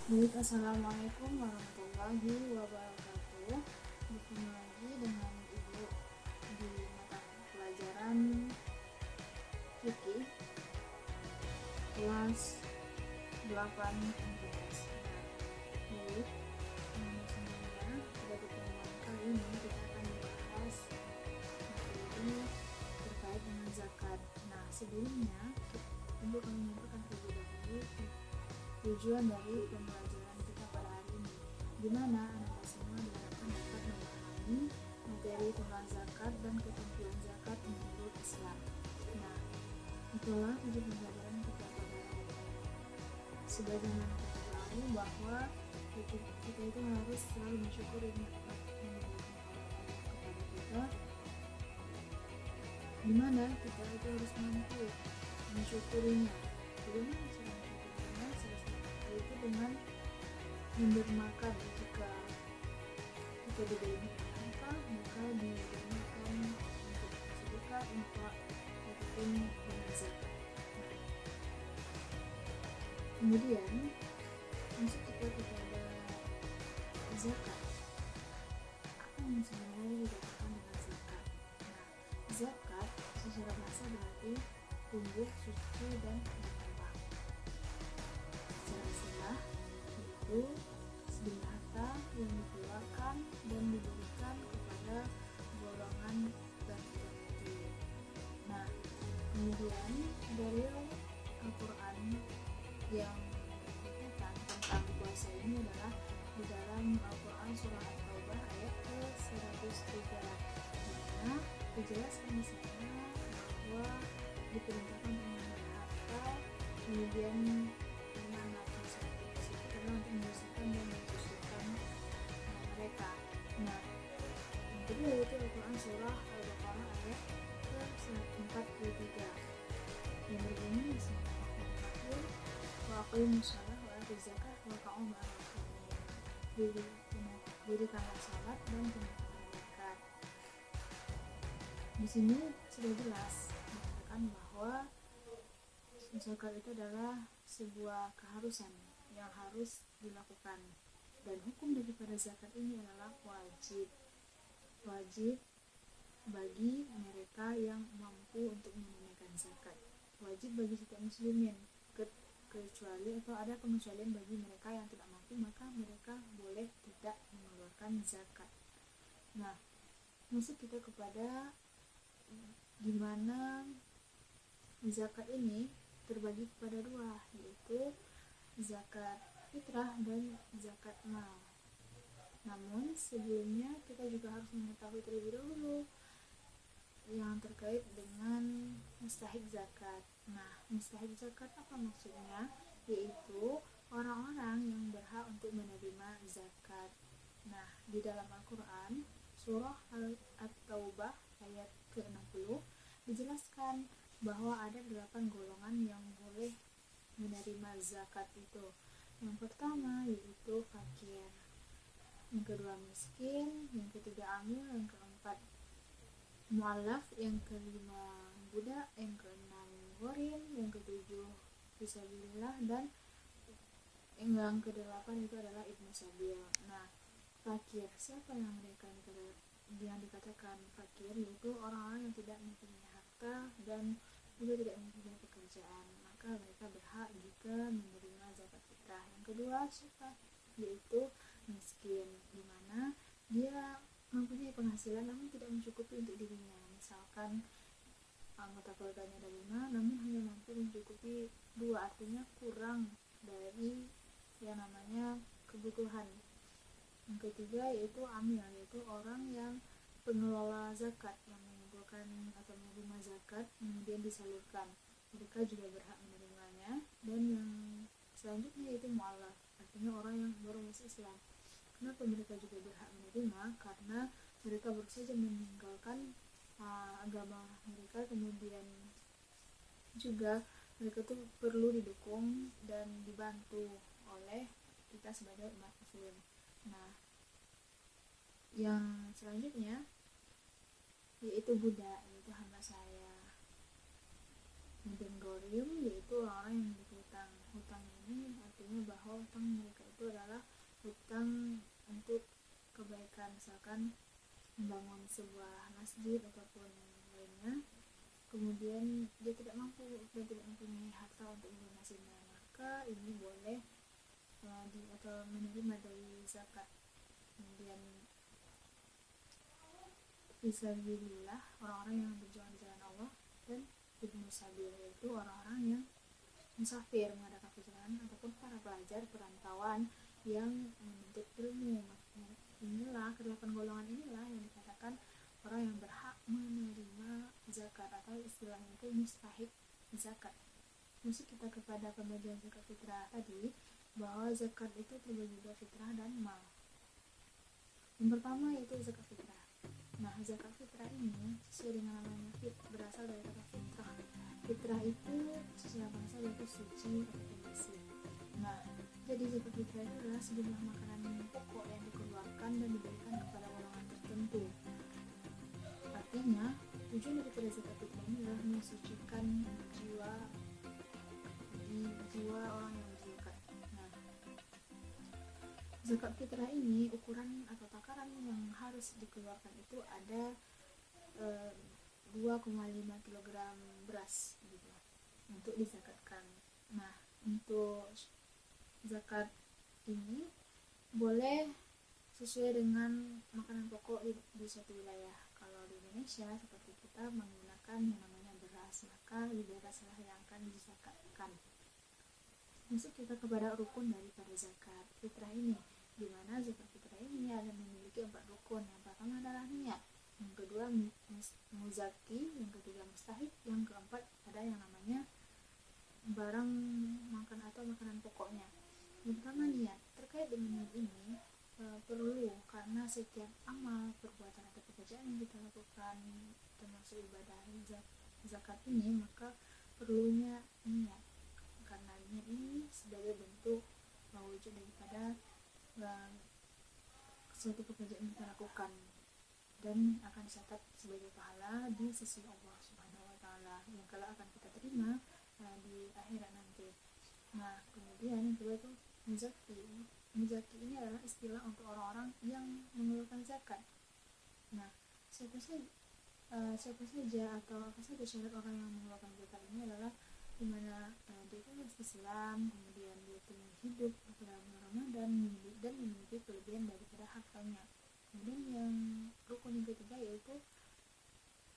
Baik, assalamualaikum warahmatullahi wabarakatuh. Bertemu lagi dengan Ibu di mata pelajaran fikih kelas 8 MTS. Baik, semuanya pada pertemuan kali ini kita akan membahas materi terkait dengan zakat. Nah, sebelumnya ibu akan menyampaikan terlebih dahulu tujuan dari pembelajaran kita pada hari ini, di mana Anda semua diharapkan dapat memahami materi tentang zakat dan ketentuan zakat menurut Islam. Nah, itulah tujuan pembelajaran kita pada hari ini. Sebagaimana kita tahu bahwa kita itu harus selalu mensyukuri nikmat yang diberikan oleh Allah kepada kita, di mana kita itu harus mampu mensyukurinya. Bagaimana cara mensyukurinya? Salah satu itu dengan mendermakan. Jika kita diberi nikmat maka didermakan untuk sedekah, infak, ataupun dengan zakat. Kemudian masuk kita kepada zakat. Apa yang sebenarnya dikatakan dengan zakat? Nah, zakat secara bahasa berarti tumbuh, suci, dan berkembang. Secara istilah yaitu sebuah harta yang dikeluarkan dan diberikan kepada golongan tertentu. Nah, kemudian dari Al-Quran yang berkaitan tentang puasa ini adalah di dalam Al-Quran surah At-Taubah ayat ke-103, dimana dijelaskan di sana bahwa diperintahkan mengambil harta, kemudian memanfaatkan tersebut adalah untuk membersihkan dan mensucikan mereka. Nah, yang kedua yaitu Al-Quran surah Al-Baqarah ayat ke-143 yang berbunyi Bismillahirrahmanirrahim wa aqimus shalah wa atuz zakah wa ka'u ma'al rasulin. Dirikanlah salat dan tunaikanlah zakat. Di sini sudah jelas mengatakan bahwa zakat itu adalah sebuah keharusan yang harus dilakukan, dan hukum daripada zakat ini adalah wajib bagi mereka yang mampu untuk menunaikan zakat, wajib bagi setiap muslimin, kecuali atau ada pengecualian bagi mereka yang tidak mampu, maka mereka boleh tidak mengeluarkan zakat. Nah, masuk kita kepada gimana zakat ini terbagi kepada dua, yaitu zakat fitrah dan zakat mal. Namun sebelumnya kita juga harus mengetahui terlebih dahulu yang terkait dengan mustahik zakat. Nah, mustahik zakat apa maksudnya? Yaitu orang-orang yang berhak untuk menerima zakat. Nah, di dalam Al-Quran surah At-Taubah ayat ke-60 dijelaskan bahwa ada 8 golongan yang boleh menerima zakat itu. Yang pertama yaitu fakir, yang kedua miskin, yang ketiga amil, yang keempat mu'allaf, yang kelima budak, yang keenam gharim, yang ketujuh fisabilillah, dan yang kedelapan itu adalah ibnu sabil. Nah, fakir, siapa yang mereka yang dikatakan fakir? Yaitu orang-orang yang tidak mempunyai harta dan juga tidak mempunyai pekerjaan, maka mereka berhak juga menerima zakat fitrah. Yang kedua siapa? Yaitu miskin, di mana dia mempunyai penghasilan namun tidak mencukupi untuk dirinya. Misalkan anggota keluarganya ada 5 namun hanya mampu mencukupi 2, artinya kurang dari yang namanya kebutuhan. Yang ketiga yaitu amil, yaitu orang yang pengelola zakat yang mengumpulkan atau menerima zakat kemudian disalurkan, mereka juga berhak menerimanya. Dan yang selanjutnya yaitu mu'allaf, artinya orang yang baru masuk Islam. Kenapa mereka juga berhak menerima? Karena mereka baru saja meninggalkan agama mereka, kemudian juga mereka tuh perlu didukung dan dibantu oleh kita sebagai umat muslim. Nah, yang selanjutnya yaitu budak, yaitu hamba saya. Kemudian gharim yaitu orang yang memiliki hutang. Hutang ini artinya bahwa hutang mereka itu misalkan membangun sebuah masjid ataupun lainnya, kemudian dia tidak mampu dan tidak mempunyai harta untuk melunasinya, maka ini boleh atau menerima dari zakat. Kemudian fisabilillah, orang-orang yang berjuang di jalan Allah, dan ibnu sabil, yaitu orang-orang yang musafir mengadakan perjalanan ataupun para pelajar perantauan yang menuntut ilmu. Inilah kedelapan golongan inilah yang dikatakan orang yang berhak menerima zakat, atau istilahnya itu mustahik zakat. Masuk kita kepada pembagian zakat fitrah tadi, bahwa zakat itu terbagi dua, fitrah dan mal. Yang pertama yaitu zakat fitrah. Nah, zakat fitrah ini sesuai dengan namanya berasal dari kata fitrah. Fitrah itu secara bahasa yaitu suci atau bersih. Nah, jadi zakat fitrah itu adalah sejumlah makanan pokok yang dikeluarkan dan diberikan kepada golongan tertentu. Artinya, tujuan daripada zakat fitrah ini adalah mensucikan jiwa orang yang berzakat. Nah, zakat fitrah ini ukuran atau takaran yang harus dikeluarkan itu ada 2,5 kg beras gitu untuk dizakatkan. Nah, untuk zakat ini boleh sesuai dengan makanan pokok di suatu wilayah. Kalau di Indonesia seperti kita menggunakan yang namanya beras, maka beraslah yang akan dizakatkan. Masuk kita kepada rukun daripada zakat fitrah ini, di mana zakat fitrah ini ada memiliki 4 rukun. Yang pertama adalah niat, yang kedua muzaki, yang ketiga mustahik, yang keempat ada yang namanya barang makan atau makanan pokoknya. Yang pertama niat. Terkait dengan niat ini perlu, karena setiap amal, perbuatan atau pekerjaan yang kita lakukan termasuk ibadah zakat ini, maka perlunya niat, karena niat ini sebagai bentuk wujud daripada suatu pekerjaan yang kita lakukan dan akan dicatat sebagai pahala di sisi Allah Subhanahu wa taala yang kelak akan kita terima di akhirat nanti. Nah, kemudian yang kedua itu muzaki. Muzaki ini adalah istilah untuk orang-orang yang mengeluarkan zakat. Nah, siapa saja atau apa saja syarat orang yang mengeluarkan zakat ini adalah dimana dia itu Islam, kemudian dia itu hidup pada bulan Ramadan dan memiliki kelebihan daripada hartanya. Kemudian yang rukun yang ketiga yaitu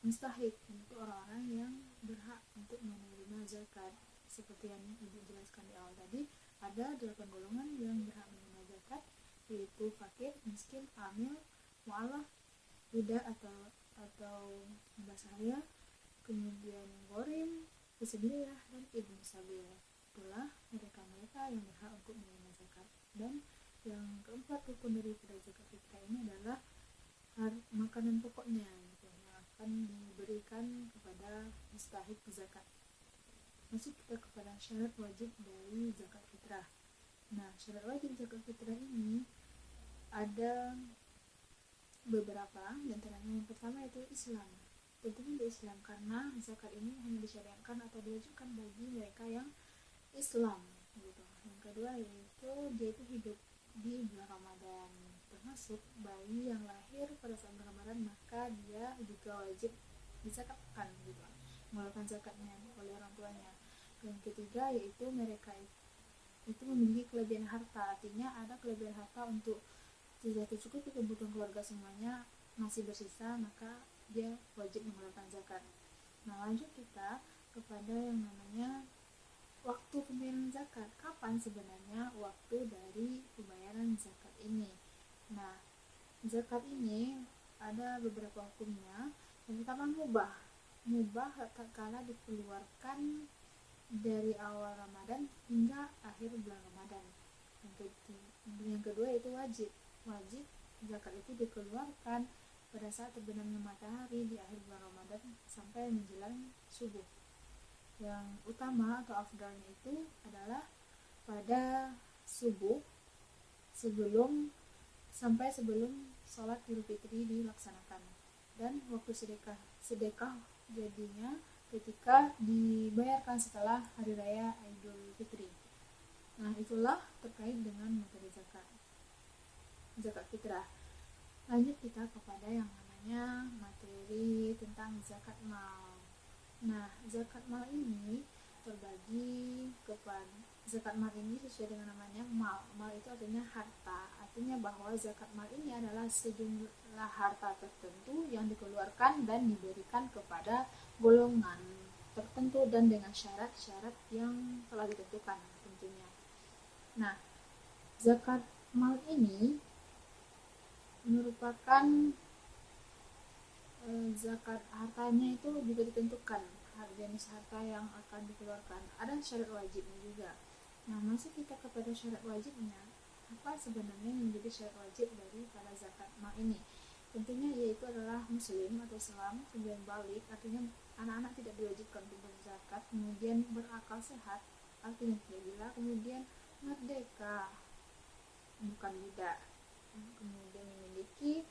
mustahik, yaitu orang-orang yang berhak untuk menerima zakat. Seperti yang Ibu jelaskan di awal tadi, ada 8 golongan yang berhak menerima zakat, yaitu fakir, miskin, hamil, mu'alaf, budak atau basaria, kemudian gharim, fisabilillah, dan ibnu sabil. Itulah mereka yang berhak untuk menerima zakat. Dan yang keempat rukun daripada zakat fitrah ini adalah makanan pokoknya gitu, yang akan diberikan kepada mustahik zakat. Masuk kita kepada syarat wajib dari zakat fitrah. Nah, syarat wajib zakat fitrah ini ada beberapa, di antaranya yang pertama yaitu Islam. Tentunya di Islam, karena zakat ini hanya disyariatkan atau diwajibkan bagi mereka yang Islam gitu. Yang kedua yaitu dia itu hidup di bulan Ramadan, termasuk bayi yang lahir pada saat bulan Ramadan, maka dia juga wajib dizakatkan gitu, mengeluarkan zakatnya oleh orang tuanya. Yang ketiga yaitu mereka itu memiliki kelebihan harta, artinya ada kelebihan harta untuk tidak tercukupi kebutuhan keluarga semuanya, masih bersisa, maka dia wajib mengeluarkan zakat. Nah, lanjut kita kepada yang namanya waktu pembayaran zakat. Kapan sebenarnya waktu dari pembayaran zakat ini? Nah, zakat ini ada beberapa hukumnya. Yang pertama mubah tak kala dikeluarkan dari awal Ramadan hingga akhir bulan Ramadan. Yang kedua itu wajib zakat itu dikeluarkan pada saat terbenamnya matahari di akhir bulan Ramadan sampai menjelang subuh. Yang utama atau afdalnya itu adalah pada subuh sebelum sholat Idul Fitri dilaksanakan. Dan waktu sedekah jadinya ketika dibayarkan setelah hari raya Idul Fitri. Nah, itulah terkait dengan materi zakat fitrah. Lanjut kita kepada yang namanya materi tentang zakat mal. Nah, zakat mal ini terbagi kepada zakat mal ini sesuai dengan namanya mal. Mal itu artinya harta. Artinya bahwa zakat mal ini adalah sejumlah harta tertentu yang dikeluarkan dan diberikan kepada golongan tertentu dan dengan syarat-syarat yang telah ditentukan tentunya. Nah, zakat mal ini merupakan zakat hartanya itu juga ditentukan jenis harta yang akan dikeluarkan. Ada syarat wajibnya juga. Nah, masuk kita kepada syarat wajibnya. Apa sebenarnya yang menjadi syarat wajib dari pada zakat mal ini? Tentunya yaitu adalah muslim atau Islam, kemudian balik, artinya anak-anak tidak diwajibkan untuk berzakat, kemudian berakal sehat, artinya tidak gila, kemudian merdeka, bukan budak, kemudian memiliki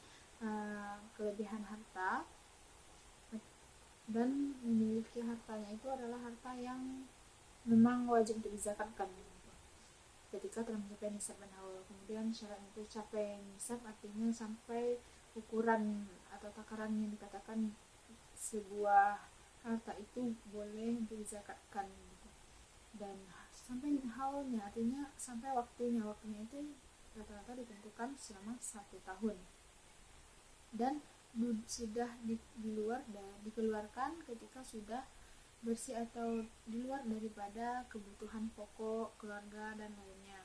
kelebihan harta, dan memiliki hartanya itu adalah harta yang memang wajib untuk dizakatkan ketika telah mencapai nisab dan haul. Kemudian syaratnya itu capai nisab, artinya sampai ukuran atau takaran yang dikatakan sebuah harta itu boleh untuk dizakatkan, dan sampai haulnya, artinya sampai waktunya itu rata-rata ditentukan selama 1 tahun, dan sudah dikeluarkan ketika sudah bersih atau di luar daripada kebutuhan pokok keluarga dan lainnya.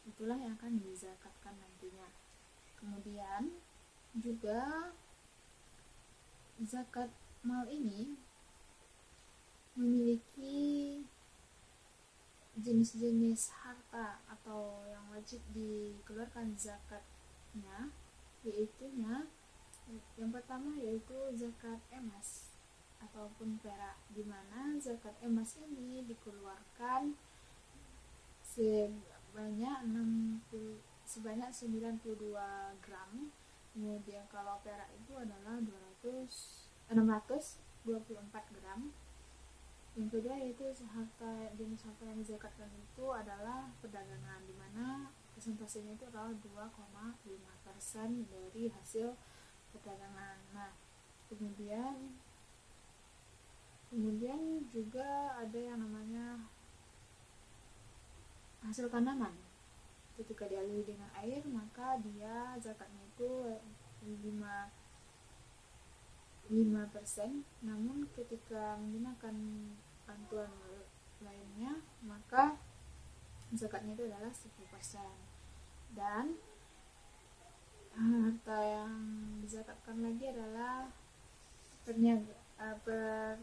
Itulah yang akan dizakatkan nantinya. Kemudian juga zakat mal ini memiliki jenis-jenis harta atau yang wajib dikeluarkan zakatnya, yaitu yang pertama yaitu zakat emas ataupun perak, di mana zakat emas ini dikeluarkan sebanyak 92 gram. Kemudian kalau perak itu adalah 624 gram. Yang kedua yaitu jenis harta yang dizakatkan itu adalah perdagangan, di mana persentasenya itu adalah 2,5% dari hasil perdagangan. Nah, kemudian juga ada yang namanya hasil tanaman. Ketika dialiri dengan air, maka dia zakatnya itu 5%. Namun ketika menggunakan bantuan lainnya, maka zakatnya itu adalah 10%. Dan harta yang dizakatkan lagi adalah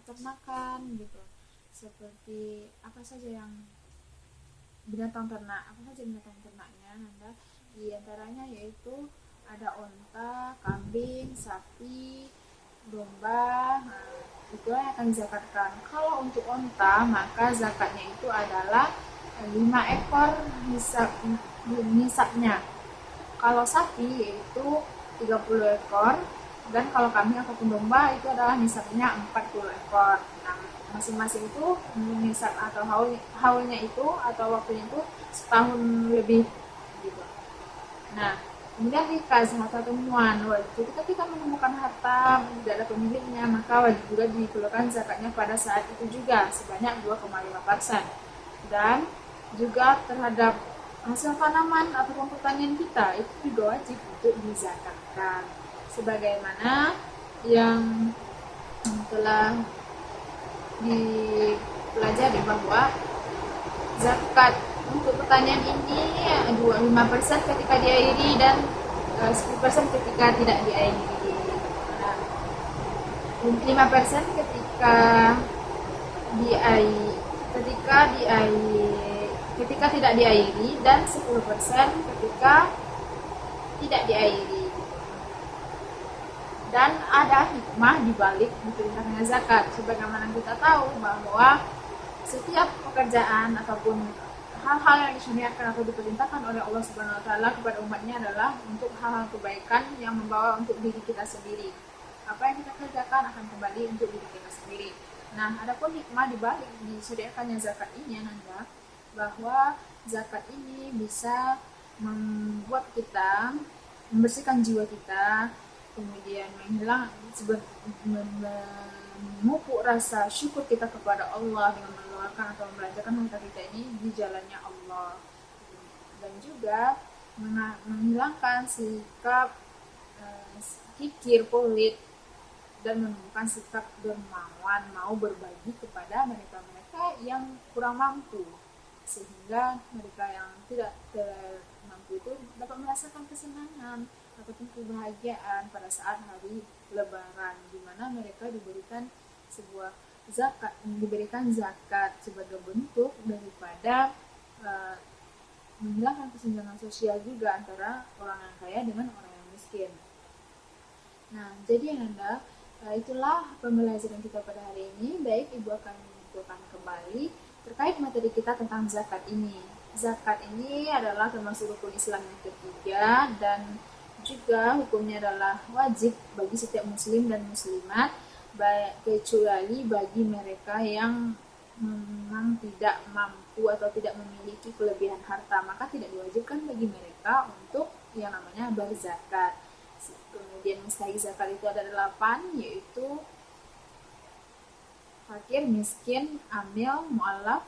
peternakan gitu, seperti apa saja yang binatang ternaknya. Di antaranya yaitu ada onta, kambing, sapi, domba. Itulah yang akan dizakatkan. Kalau untuk onta, maka zakatnya itu adalah 5 ekor nisabnya. Kalau sapi yaitu 30 ekor, dan kalau kambing ataupun domba itu adalah nisabnya 40 ekor. Nah, masing-masing itu nisab atau haulnya itu atau waktunya itu setahun lebih gitu. Nah, kemudian rikas, harta temuan. Ketika kita menemukan harta tidak ada pemiliknya, maka wajib juga dikeluarkan zakatnya pada saat itu juga sebanyak 2,5%. Dan juga terhadap hasil tanaman ataupun pertanian kita itu juga wajib untuk dizakatkan, sebagaimana yang telah dipelajari bahwa zakat untuk pertanian ini 5% ketika diairi dan 10% ketika tidak diairi. 5% ketika tidak diairi dan 10% ketika tidak diairi. Dan ada hikmah dibalik diperintahnya zakat, sebagaimana kita tahu bahwa setiap pekerjaan ataupun hal-hal yang disyariatkan atau diperintahkan oleh Allah Subhanahu wa taala kepada umatnya adalah untuk hal-hal kebaikan yang membawa untuk diri kita sendiri. Apa yang kita kerjakan akan kembali untuk diri kita sendiri. Nah, adapun hikmah dibalik disyariatkannya zakat ini adalah bahwa zakat ini bisa membuat kita membersihkan jiwa kita, kemudian memupuk rasa syukur kita kepada Allah dengan mengeluarkan atau membelanjakan harta kita ini di jalannya Allah, dan juga menghilangkan sikap kikir, pelit, dan menunjukkan sikap dermawan, mau berbagi kepada mereka-mereka yang kurang mampu, sehingga mereka yang tidak mampu itu dapat merasakan kesenangan ataupun kebahagiaan pada saat hari Lebaran, di mana mereka diberikan zakat sebagai bentuk daripada menghilangkan kesenjangan sosial juga antara orang yang kaya dengan orang yang miskin. Nah, jadi Ananda, itulah pembelajaran kita pada hari ini. Baik, Ibu akan mengumpulkan kembali terkait materi kita tentang zakat ini. Zakat ini adalah termasuk rukun Islam yang ketiga, dan juga hukumnya adalah wajib bagi setiap muslim dan muslimat, kecuali bagi mereka yang memang tidak mampu atau tidak memiliki kelebihan harta, maka tidak diwajibkan bagi mereka untuk yang namanya berzakat. Kemudian mustahik zakat itu ada 8, yaitu fakir, miskin, amil, mu'alaf,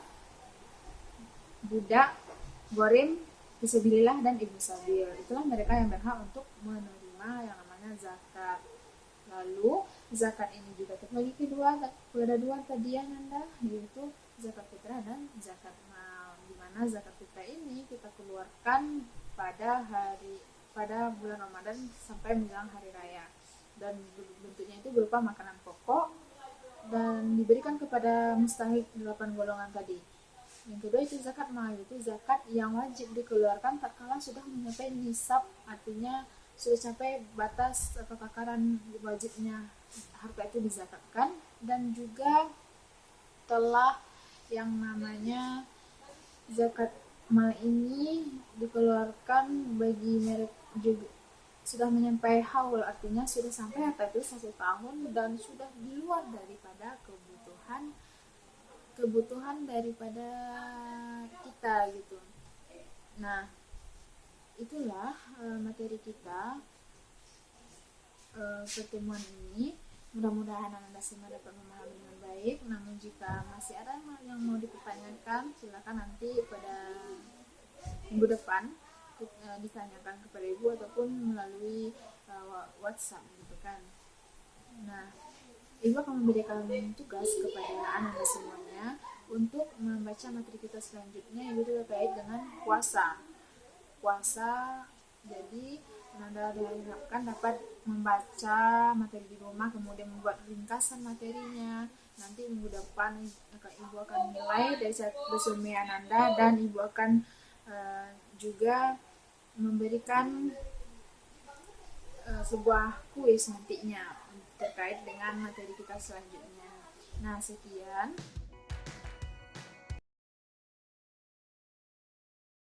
budak, gorim, fisabilillah, dan ibnu sabil. Itulah mereka yang berhak untuk menerima yang namanya zakat. Lalu zakat ini juga terbagi pada dua tadi Nanda, yaitu zakat fitrah dan zakat mal. Di mana zakat fitrah ini kita keluarkan pada bulan Ramadan sampai menjelang hari raya, dan bentuknya itu berupa makanan pokok dan diberikan kepada mustahik 8 golongan tadi. Yang kedua itu zakat mal, yaitu zakat yang wajib dikeluarkan tatkala sudah mencapai nisab, artinya sudah sampai batas atau takaran wajibnya harta itu dizakatkan, dan juga telah yang namanya zakat mal ini dikeluarkan bagi merek juga sudah menyampai haul, artinya sudah sampai harta itu 1 tahun dan sudah di luar daripada kebutuhan daripada kita gitu. Nah, itulah materi kita pertemuan ini. Mudah-mudahan Anda semua dapat memahami dengan baik. Namun jika masih ada yang mau dipertanyakan, silakan nanti pada minggu depan ditanyakan kepada Ibu ataupun melalui WhatsApp gitu kan. Nah, Ibu akan memberikan tugas kepada Anda semuanya untuk membaca materi kita selanjutnya, yaitu terkait dengan puasa. Jadi Anda diharapkan dapat membaca materi di rumah, kemudian membuat ringkasan materinya. Nanti minggu depan Ibu akan nilai dari resume Anda, dan Ibu akan juga memberikan sebuah kuis nantinya terkait dengan materi kita selanjutnya. Nah, sekian.